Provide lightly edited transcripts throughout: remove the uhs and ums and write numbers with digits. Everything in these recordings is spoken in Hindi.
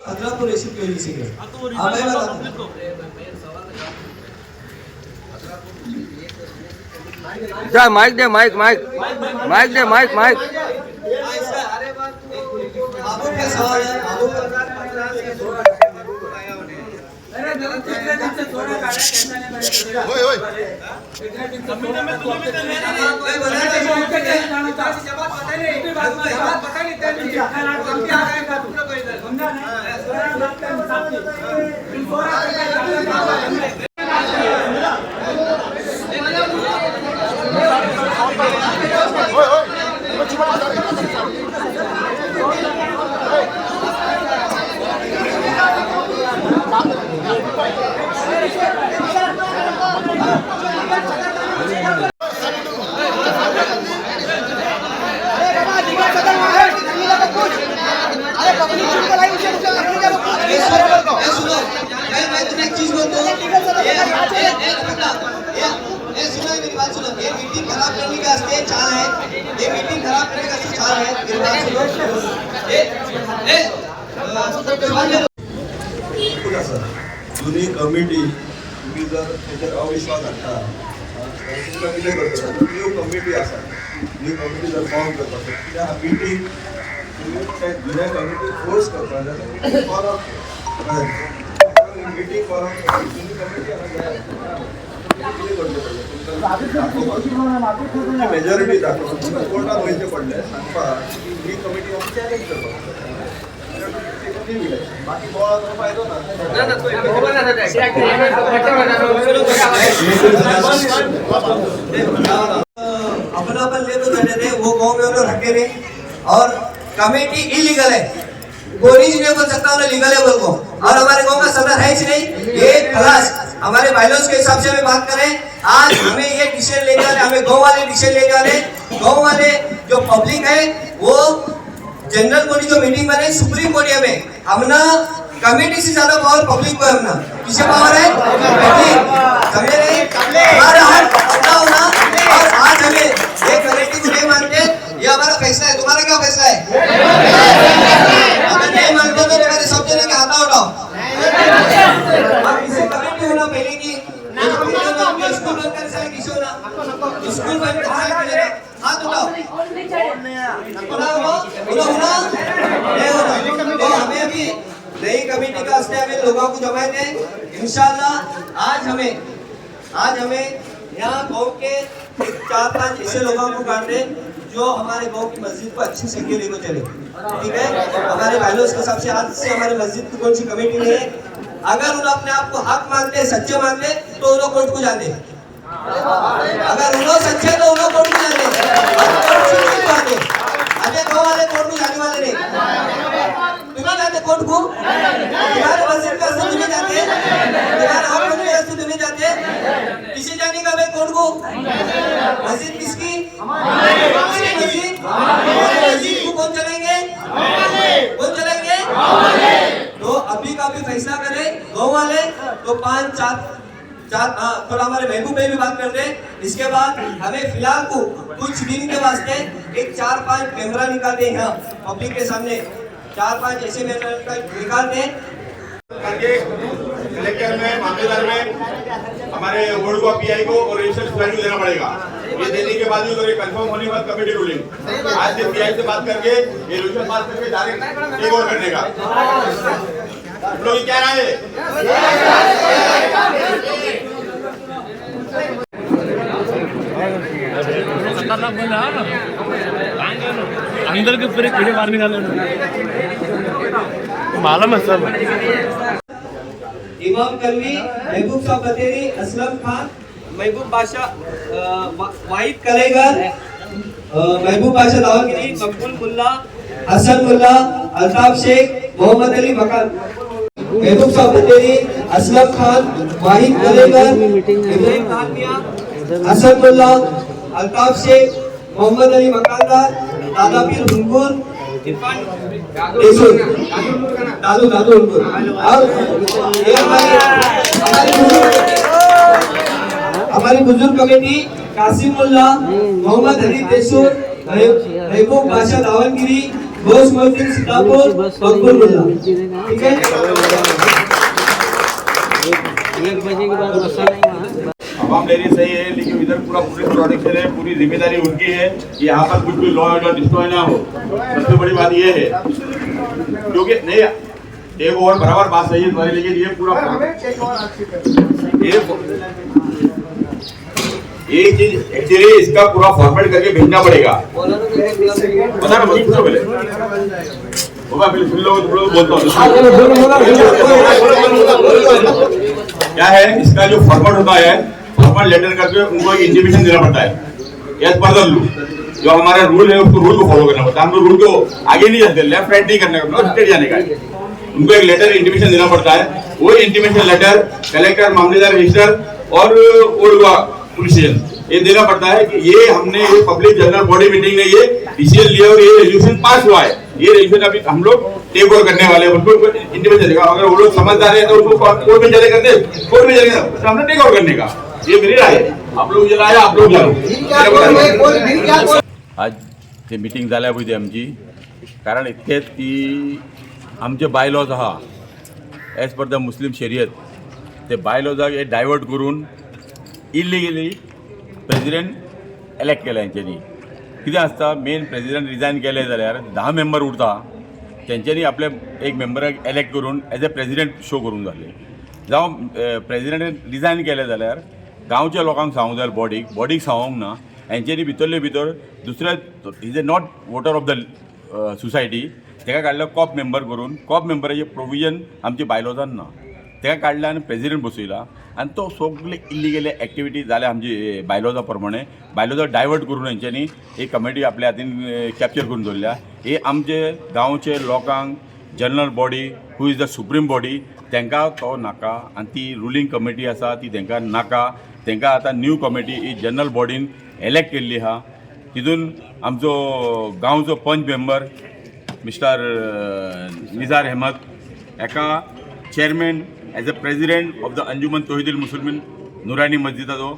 खतरापुर रिसीव केली सीगे जा माइक दे माइक माइक माइक दे माइक माइक बाबू का सवाल है बाबू जुनी कमिटी तुम्ही जर त्याच्यात अविश्वास हाडटा कितें करता न्यू कमिटी आसा न्यू कमिटी जर फॉर्म करता कित्याक हा मिटींग तुम्ही त्या जुन्या कमिटी फोर्स करता मिटींग फॉर्म जुनी कमिटी मेजॉरिटी दाखवा कोर्टात वयचे पडले सांगपा ही कमिटी आमची चॅलेंज करपाक बाकी बोलाचा फायदो ना अपना अपन ले तो जाने दे वो गांव में उन्होंने रखे रहे और कमेटी इलीगल है कोई नहीं बोल सकता उन्हें लीगल है बोल को और हमारे गांव का सदर है ही नहीं ये खलास हमारे बाइलॉज के हिसाब से हमें बात करें आज हमें ये डिसीजन ले जा रहे हमें गांव वाले डिसीजन ले जा रहे गांव वाले जो पब्लिक है वो जनरल बॉडी जो मीटिंग बने सुप्रीम बॉडी में हमने कमेटी से ज्यादा पावर पब्लिक को है हमने किसे पावर है पब्लिक समझे नहीं हमारा हक पता होना और आज हमें ये कमेटी को नहीं मानते ये हमारा फैसला है तुम्हारा क्या फैसला है अगर नहीं मानते तो तुम्हारे सब जने के हाथ उठाओ अब इसे कमेटी होना पहले की स्कूल बंद कर सारे किसी होना स्कूल बंद कर सारे हाथ उठाओ तो हमें भी नई कमेटी का असले हमें लोगों को जमाए थे इंशाल्लाह आज हमें यहाँ गांव के 4-5 ऐसे लोगों को काट दे जो हमारे गांव की मस्जिद को अच्छी सिक्योरिटी को चले ठीक है हमारे भाइयों के हिसाब से आज से हमारे मस्जिद की कौन सी कमेटी नहीं है अगर उन्होंने अपने आप को हक मानते सच्चे मानते तो उन्होंने कोर्ट को जाते अगर उन्होंने सच्चे तो उन्होंने कोर्ट को जाते अजय गाँव वाले कोर्ट को जाने वाले नहीं तुम्हें जाते कोर्ट को तुम्हारे मस्जिद का असर तुम्हें जाते तुम्हारे हक मंदिर का असर तुम्हें जाते किसे जाने का भाई कोर्ट को मस्जिद किसकी मस्जिद को कौन चलाएंगे तो अभी का भी फैसला करे गाँव वाले तो 5-4 थोड़ा हमारे महबूब भाई भी बात कर दे इसके बाद हमें फिलहाल को कुछ दिन के वास्ते एक 4-5 कैमरा निकालते हैं यहाँ पब्लिक के सामने 4-5 ऐसे निकालते हैं कलेक्टर में मामलेदार में हमारे बोर्ड को पीआई को और रजिस्टर वैल्यू देना पड़ेगा ये देने के बाद ये कंफर्म होने के बाद कमेटी रूलिंग आज से पीआई से बात करके ये रजिस्टर बात करके डायरेक्ट टेक ओवर करने का लोग क्या राय है अंदर के पूरे कीड़े बाहर निकाले मालूम है सब इमाम कलवी महबूब साहब बतेरी असलम खान महबूब बादशाह वाहिद कलेगर महबूब बादशाह दावलगिरी मकबूल मुल्ला हसन मुल्ला अल्ताफ शेख मोहम्मद अली मकान महबूब साहब बतेरी असलम खान वाहिद कलेगर इब्राहिम खान मियां हसन मुल्ला अल्ताफ शेख मोहम्मद अली मकानदार दादा पीर हुनगुर इरफान दादू हुनगुर और ये हमारी बुजुर्ग कमेटी कासिम मुल्ला मोहम्मद हनी देशूर महबूब बादशाह दावलगिरी बस महफिल सीतापुर मकबूलुल्लाह, ठीक है। 1 बजे के बाद बसा नहीं वहाँ। आवाम ले रही सही है, लेकिन इधर पूरा पुलिस प्रोटेक्शन है, पूरी जिम्मेदारी उनकी है कि यहाँ पर कुछ भी लॉ एंड ऑर्डर डिस्ट्रॉय ना हो। सबसे बड़ी बात ये है, क्योंकि नहीं एक और बराबर बात सही है तुम्हारी, लेकिन ये पूरा एक चीज एक्चुअली इसका पूरा फॉर्मेट करके भेजना पड़ेगा। पता ना पूछो पहले होगा, फिर सुन लो तो बोलता हूँ क्या है इसका जो फॉर्मेट होता है, फॉर्मेट लेटर करके उनको एक इंटीमेशन देना पड़ता है एज पर द रूल। जो हमारा रूल है उसको रूल को फॉलो करना पड़ता है। हम लोग रूल को आगे नहीं जाते, लेफ्ट राइट नहीं करने का, स्ट्रेट जाने का है। उनको एक लेटर इंटीमेशन देना पड़ता है। वो इंटीमेशन लेटर कलेक्टर, मामलेदार, रजिस्टर और ओडवा पुलिस ये देना पड़ता है कि ये हमने ये पब्लिक जनरल बॉडी मीटिंग ने ये डिसीजन लिया और ये रेजोल्यूशन पास हुआ है। ये रेजोल्यूशन अभी हम लोग टेक ओवर करने वाले हैं, उनको इंटीमेशन देगा। अगर वो लोग समझदार है तो उसको कोर्ट में चले करते, कोर्ट में चलेगा तो हमने टेक ओवर करने का। ये मेरी राय है, आप लोग जरा आप लोग जानो। आज ते मिटींग जाल्या पळय ती आमची, कारण इतकेच की आमचे बायलॉज आहा एज पर द मुस्लिम शरियत, ते बायलॉजाक हे डायवर्ट करून इलिगली प्रेसिडेंट इलेक्ट केला हेंच्यांनी। कितें आसता, मेन प्रेसिडेंट रिजायन केले जाल्यार 10 मेंबर उरता, तेंच्यांनी आपले एक मेंबराक इलेक्ट करून एज अ प्रेसिडेंट शो करूंक जाले। जावं प्रेसिडेंटान रिजायन केले जाल्यार गांवच्या लोकांक सांगूंक जाय, बॉडीक सांगूंक ना। हेंच्यांनी भितरले भितर दुसऱ्या is a not voter of the society, तेका काडलो कॉप मेंबर करून। कॉप मेंबराचें प्रोविजन आमच्या बायलॉजान ना, तेका काडला आनी प्रेसिडेंट बसयला आनी तो सगळे इलिगल एक्टिविटी जाल्या आमची बायलॉजा प्रमाणे। बायलॉजा डायवर्ट करून हेंच्यांनी एक कमिटी आपल्या हातीन कॅप्चर करून दवरल्या। हे आमचे गांवचे लोकांक general body who is the supreme body तांकां तो नाका, आनी ती रुलींग कमिटी आसा ती तांकां नाका। तांकां आतां न्यू कमिटी ही जनरल बॉडीन इलेक्ट केल्ली आहा। तितून आमचो गांवचो पंच मेंबर मिस्टर निजार अहमद, एका chairman as a president of the Anjuman Tauhidul Muslimeen Noorani मस्जिदाचो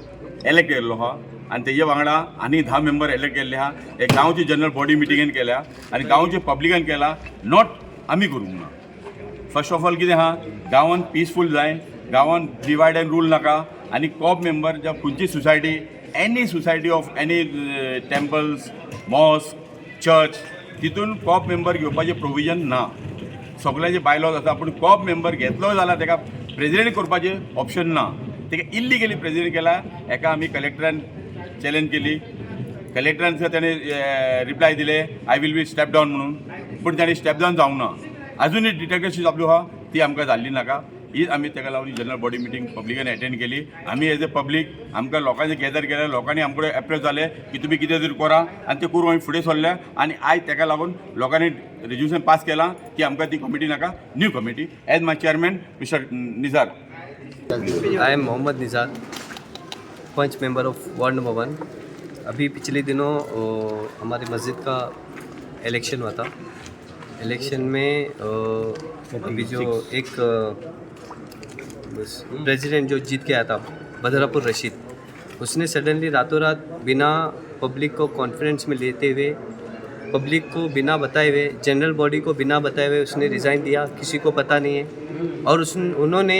इलेक्ट केल्लो आहा। आनी तेजे वांगडा आनी 10 मेंबर इलेक्ट केल्ले आहा। हे गांवची जनरल बॉडी मिटिंगेन केल्या आनी गांवचे पब्लिकान केला, नॉट आमी करूंक ना। फर्स्ट ऑफ ऑल कितें आहा, गांवान पीसफूल जाय, गांवान डिवायड एंड रूल नाका। आनी कॉप मेंबर ज्या खंयची society, any society of any temples, mosque, church, तितून कॉप मेंबर घेवपाचें प्रोविजन ना। सगळ्यांचे बायलॉज आसा, पूण कॉप मेंबर घेतलो जाल्यार ताका प्रेसिडेंट करपाचें ऑप्शन ना। ताका इल्लिगली प्रेसिडेंट केला। एका आमी कलेक्टरान चॅलेंज केली, कलेक्टरान सुद्दां ताणें रिप्लाय दिले I will be step down म्हणून, पूण ताणें स्टेप डावन जावंक ना। अजूनय डिटेक्टरशीप चालू आहा, ती आमकां जाल्ली नाका। ही आमी ताका लागून जनरल बॉडी मिटींग पब्लिकान अटेंड केली। आमी एज अ पब्लीक आमकां लोकांचे गॅदर केले, लोकांनी आमकडे एप्रोच जाले की तुमी कितें तरी करा, आनी तें करून आमी फुडें सरले। आनी आयज ताका लागून लोकांनी रेजोल्यूशन पास केलां की आमकां ती कमिटी नाका, new committee as my chairman mister Nizar. I am Mohammed Nizar, panch member of ward number 1। अभी पिछले दिनों हमारी मस्जिद का इलेक्शन हुआ था। इलेक्शन में अभी जो एक प्रेसिडेंट जो जीत के आया था, बदरापुर रशीद, उसने सडनली रातों रात बिना पब्लिक को कॉन्फ्रेंस में लेते हुए, पब्लिक को बिना बताए हुए, जनरल बॉडी को बिना बताए हुए उसने रिज़ाइन दिया, किसी को पता नहीं है। और उन्होंने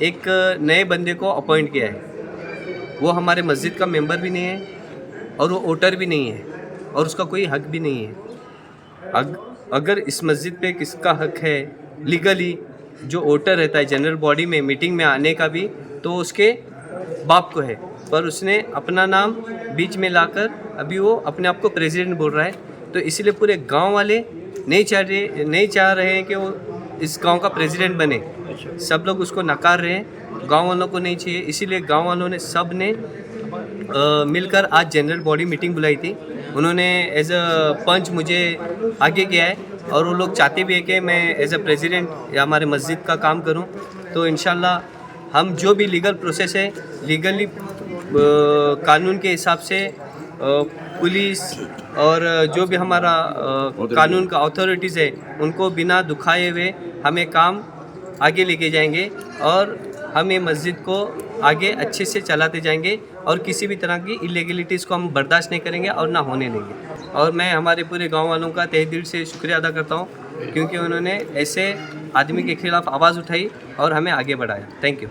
एक नए बंदे को अपॉइंट किया है। वो हमारे मस्जिद का मेंबर भी नहीं है और वो वोटर भी नहीं है और उसका कोई हक भी नहीं है। अगर इस मस्जिद पे किसका हक है लीगली, जो वोटर रहता है जनरल बॉडी में मीटिंग में आने का भी, तो उसके बाप को है। पर उसने अपना नाम बीच में लाकर अभी वो अपने आप को प्रेसिडेंट बोल रहा है। तो इसलिए पूरे गांव वाले नहीं चाह रहे हैं कि वो इस गांव का प्रेसिडेंट बने। सब लोग उसको नकार रहे हैं, गांव वालों को नहीं चाहिए। इसीलिए गांव वालों ने सब ने मिलकर आज जनरल बॉडी मीटिंग बुलाई थी। उन्होंने एज अ पंच मुझे आगे किया है और वो लोग चाहते भी है कि मैं एज अ प्रेसिडेंट या हमारे मस्जिद का काम करूं। तो इंशाल्लाह हम जो भी लीगल प्रोसेस है, लीगली कानून के हिसाब से पुलिस और जो भी हमारा कानून का अथॉरिटीज़ है, उनको बिना दुखाए हुए हमें काम आगे लेके जाएंगे और हम ये मस्जिद को आगे अच्छे से चलाते जाएंगे और किसी भी तरह की इलीगलिटीज़ को हम बर्दाश्त नहीं करेंगे और ना होने देंगे। और मैं हमारे पूरे गांव वालों का तहे दिल से शुक्रिया अदा करता हूं, क्योंकि उन्होंने ऐसे आदमी के खिलाफ आवाज़ उठाई और हमें आगे बढ़ाया। Thank you.